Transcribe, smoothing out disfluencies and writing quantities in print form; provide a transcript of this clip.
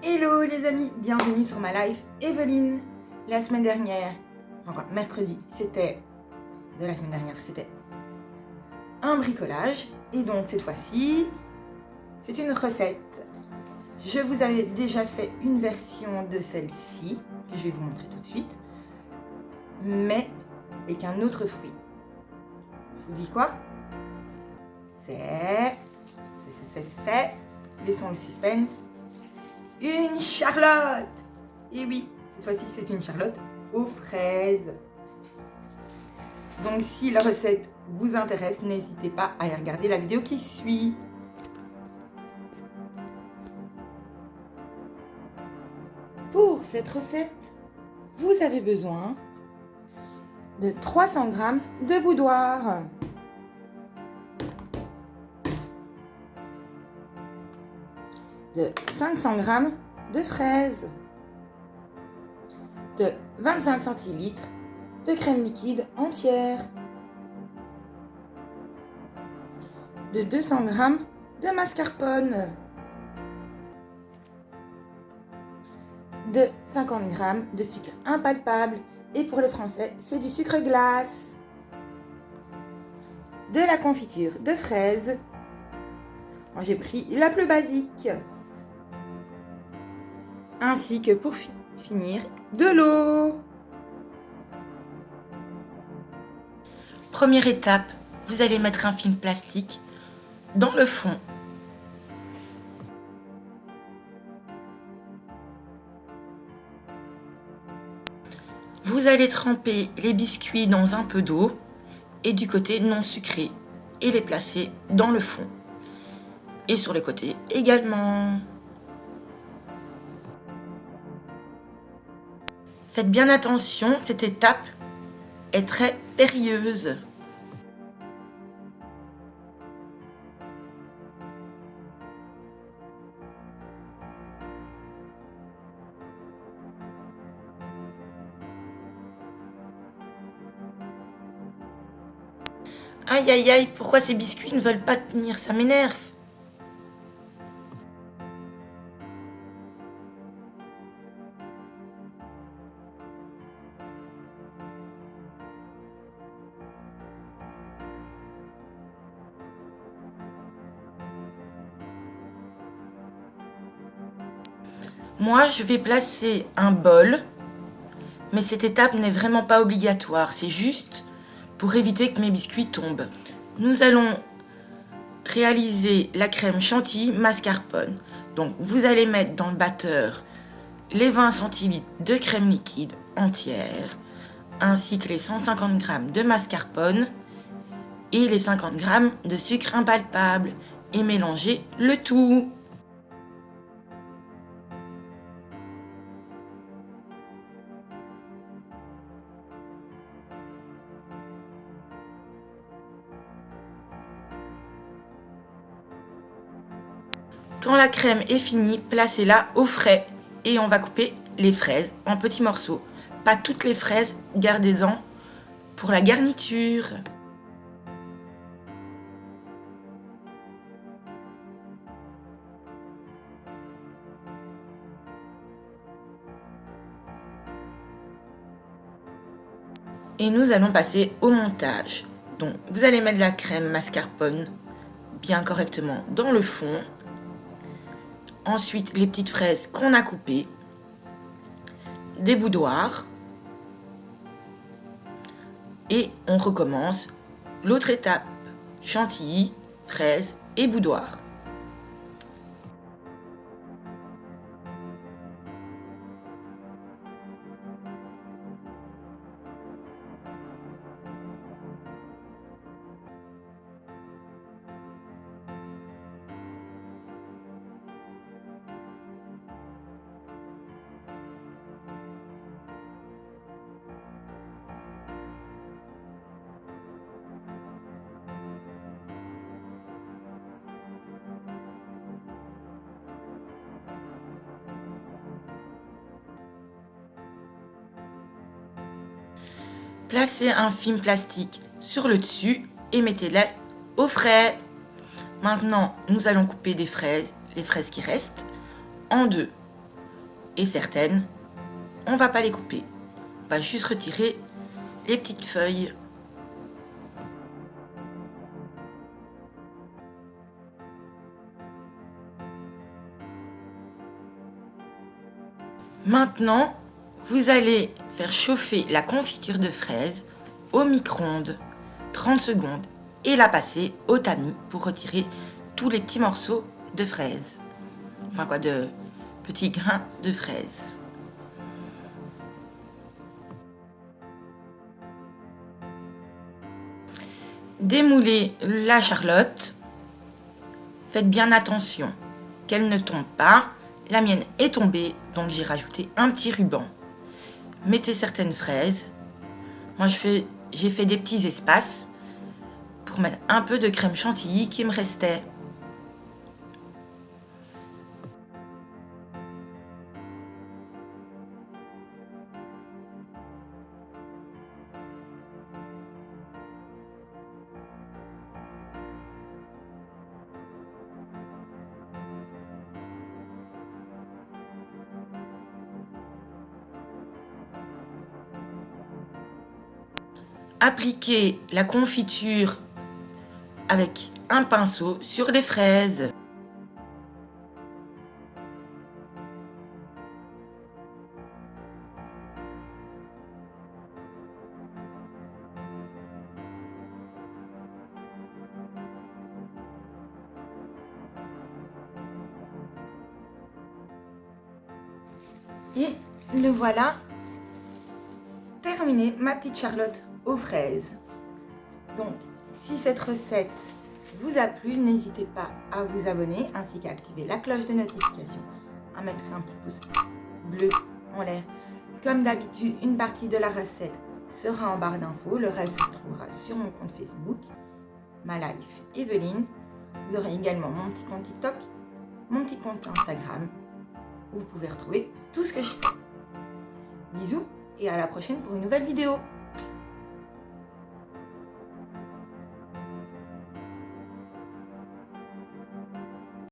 Hello les amis, bienvenue sur ma live Evelyne. La semaine dernière, enfin mercredi, c'était un bricolage. Et donc cette fois-ci, c'est une recette. Je vous avais déjà fait une version de celle-ci, que je vais vous montrer tout de suite, mais avec un autre fruit. Je vous dis quoi? C'est... Laissons le suspense. Une charlotte! Et oui, cette fois-ci c'est une charlotte aux fraises. Donc si la recette vous intéresse, n'hésitez pas à aller regarder la vidéo qui suit. Pour cette recette, vous avez besoin de 300 g de boudoir, de 500 g de fraises, de 25 centilitres de crème liquide entière, de 200 g de mascarpone, de 50 g de sucre impalpable, et pour les Français, c'est du sucre glace, de la confiture de fraises. J'ai pris la plus basique, ainsi que pour finir, de l'eau. Première étape, vous allez mettre un film plastique dans le fond. Vous allez tremper les biscuits dans un peu d'eau et du côté non sucré et les placer dans le fond. Et sur les côtés également. Faites bien attention, cette étape est très périlleuse. Aïe aïe aïe, pourquoi ces biscuits ne veulent pas tenir? Ça m'énerve. Moi, je vais placer un bol, mais cette étape n'est vraiment pas obligatoire. C'est juste pour éviter que mes biscuits tombent. Nous allons réaliser la crème chantilly mascarpone. Donc, vous allez mettre dans le batteur les 20 centilitres de crème liquide entière, ainsi que les 150 g de mascarpone et les 50 g de sucre impalpable, et mélanger le tout. Quand la crème est finie, placez-la au frais et on va couper les fraises en petits morceaux. Pas toutes les fraises, gardez-en pour la garniture. Et nous allons passer au montage. Donc vous allez mettre la crème mascarpone bien correctement dans le fond. Ensuite, les petites fraises qu'on a coupées, des boudoirs, et on recommence l'autre étape, chantilly, fraises et boudoirs. Placez un film plastique sur le dessus et mettez-les au frais. Maintenant, nous allons couper des fraises, les fraises qui restent, en deux. et certaines, on va pas les couper. On va juste retirer les petites feuilles. Maintenant, vous allez faire chauffer la confiture de fraises au micro-ondes 30 secondes et la passer au tamis pour retirer tous les petits morceaux de fraises. Enfin quoi, de petits grains de fraises. Démoulez la charlotte. Faites bien attention qu'elle ne tombe pas. La mienne est tombée, donc j'ai rajouté un petit ruban. Mettez certaines fraises. Moi j'ai fait des petits espaces pour mettre un peu de crème chantilly qui me restait. Appliquez la confiture avec un pinceau sur les fraises. Et le voilà terminé, ma petite charlotte aux fraises. Donc, si cette recette vous a plu, n'hésitez pas à vous abonner ainsi qu'à activer la cloche de notification, à mettre un petit pouce bleu en l'air. Comme d'habitude, une partie de la recette sera en barre d'infos, le reste se trouvera sur mon compte Facebook, Ma Life Evelyne. Vous aurez également mon petit compte TikTok, mon petit compte Instagram, où vous pouvez retrouver tout ce que je fais. Bisous et à la prochaine pour une nouvelle vidéo.